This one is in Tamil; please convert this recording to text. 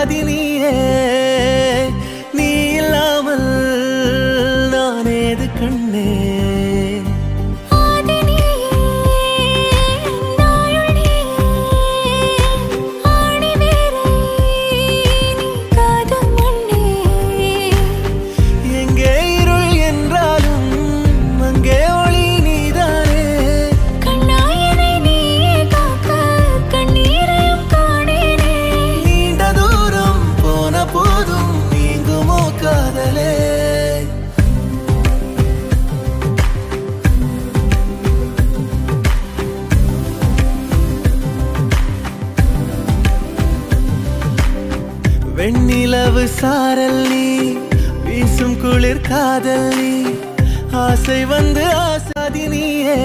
பாதி நீயே, நீ இல்லாமல் நான் ஏது கண்ணே. வெண்ணிலவு சாரல் நீ, வீசும் குளிர் காதல் நீ, ஆசை வந்து ஆசாதி நீயே.